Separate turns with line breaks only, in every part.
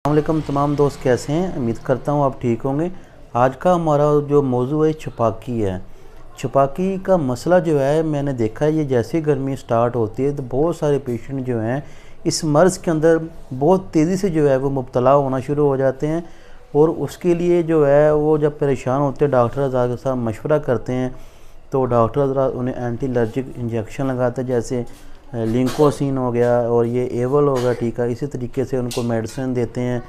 अस्सलामुअलैकुम तमाम दोस्त, कैसे हैं? उम्मीद करता हूँ आप ठीक होंगे। आज का हमारा जो मौजू है छपाकी है। छपाकी का मसला जो है, मैंने देखा है ये जैसे गर्मी स्टार्ट होती है तो बहुत सारे पेशेंट जो हैं इस मर्ज़ के अंदर बहुत तेज़ी से जो है वो मुब्तला होना शुरू हो जाते हैं। और उसके लिए जो है वो जब परेशान होते हैं डॉक्टर के साथ मशवरा करते हैं तो डॉक्टर उन्हें एंटी एलर्जिक इंजेक्शन लगाते हैं, जैसे लिंकोसिन हो गया और ये एवल हो गया टीका। इसी तरीके से उनको मेडिसिन देते हैं,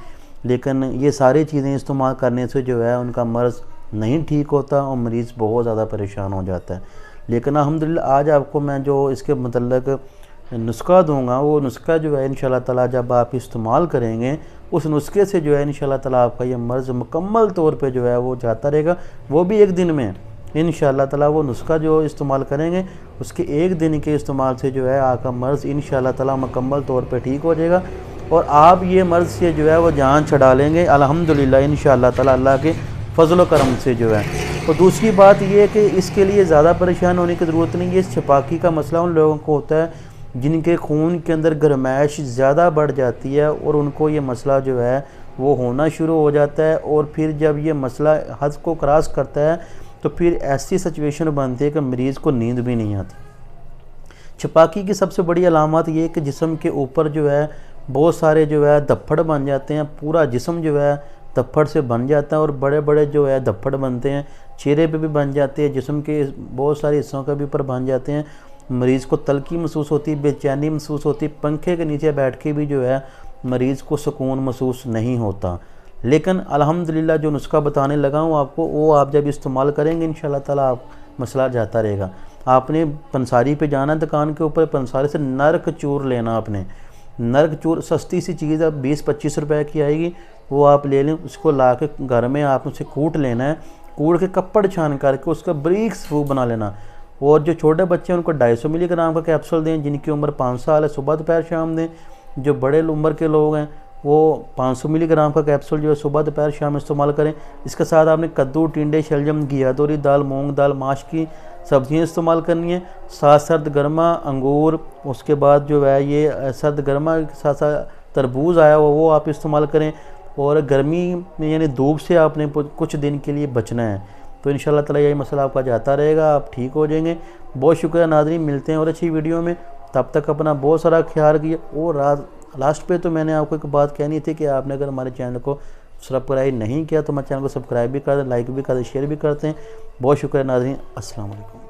लेकिन ये सारी चीज़ें इस्तेमाल करने से जो है उनका मर्ज़ नहीं ठीक होता और मरीज़ बहुत ज़्यादा परेशान हो जाता है। लेकिन अल्हम्दुलिल्लाह आज आपको मैं जो इसके मतलब नुस्खा दूंगा वो नुस्खा जो है इंशाल्लाह ताला जब आप इस्तेमाल करेंगे उस नुस्खे से जो है इंशाल्लाह ताला आपका ये मर्ज़ मुकम्मल तौर पे जो है वो जाता रहेगा, वो भी एक दिन में। इंशाल्लाह ताला वो नुस्खा जो इस्तेमाल करेंगे उसके एक दिन के इस्तेमाल से जो है आपका मर्ज़ इंशाल्लाह ताला मुकम्मल तौर पे ठीक हो जाएगा और आप ये मर्ज़ से जो है वो जान छड़ा लेंगे अल्हम्दुलिल्लाह इंशाल्लाह ताला अल्लाह के फजल करम से जो है। और दूसरी बात ये है कि इसके लिए ज़्यादा परेशान होने की ज़रूरत नहीं है। इस छपाकी का मसला उन लोगों को होता है जिनके खून के अंदर गर्माइश ज़्यादा बढ़ जाती है और उनको ये मसला जो है वो होना शुरू हो जाता है। और फिर जब ये मसला हद को क्रॉस करता है तो फिर ऐसी सिचुएशन बनती है कि मरीज़ को नींद भी नहीं आती। छपाकी की सबसे बड़ी अलामत ये है कि जिस्म के ऊपर जो है बहुत सारे जो है धब्बड़ बन जाते हैं, पूरा जिस्म जो है धब्बड़ से बन जाता है और बड़े बड़े जो है धब्बड़ बनते हैं, चेहरे पे भी बन जाते हैं, जिस्म के बहुत सारे हिस्सों के भी ऊपर बन जाते हैं। मरीज़ को तलखी महसूस होती है, बेचैनी महसूस होती है, पंखे के नीचे बैठ के भी जो है मरीज़ को सुकून महसूस नहीं होता। लेकिन अल्हम्दुलिल्लाह जो नुस्खा बताने लगा हूँ आपको, वो आप जब इस्तेमाल करेंगे इंशाल्लाह ताला आप मसला जाता रहेगा। आपने पंसारी पे जाना, दुकान के ऊपर पंसारी से नरक चूर लेना। आपने नरक चूर सस्ती सी चीज़ है, 20-25 रुपए की आएगी, वो आप ले लें। उसको ला के घर में आप उसे कूट लेना है, कूट के कपड़ छान करके उसका बारीक सूप बना लेना। और जो छोटे बच्चे हैं उनको 250 मिलीग्राम का कैप्सूल दें, जिनकी उम्र 5 साल है सुबह दोपहर शाम दें। जो बड़े उम्र के लोग हैं वो 500 मिलीग्राम का कैप्सूल जो है सुबह दोपहर शाम इस्तेमाल करें। इसके साथ आपने कद्दू, टिंडे, शलजम, घियातोरी दाल, मूंग दाल, माश की सब्जियां इस्तेमाल करनी है। साथ सर्द गर्मा अंगूर, उसके बाद जो है ये सर्द गर्मा के साथ साथ तरबूज आया हुआ वो आप इस्तेमाल करें। और गर्मी में यानी धूप से आपने कुछ दिन के लिए बचना है, तो इंशाल्लाह ताला यही मसला आपका जाता रहेगा, आप ठीक हो जाएंगे। बहुत शुक्रिया नाज़रीन, मिलते हैं और अच्छी वीडियो में। तब तक अपना बहुत सारा ख्याल रखिए। और लास्ट पे तो मैंने आपको एक बात कहनी थी कि आपने अगर हमारे चैनल को सब्सक्राइब नहीं किया तो हमारे चैनल को सब्सक्राइब भी कर दें, लाइक भी कर दें, शेयर भी करते हैं। बहुत शुक्रिया नाज़रीन, अस्सलाम वालेकुम।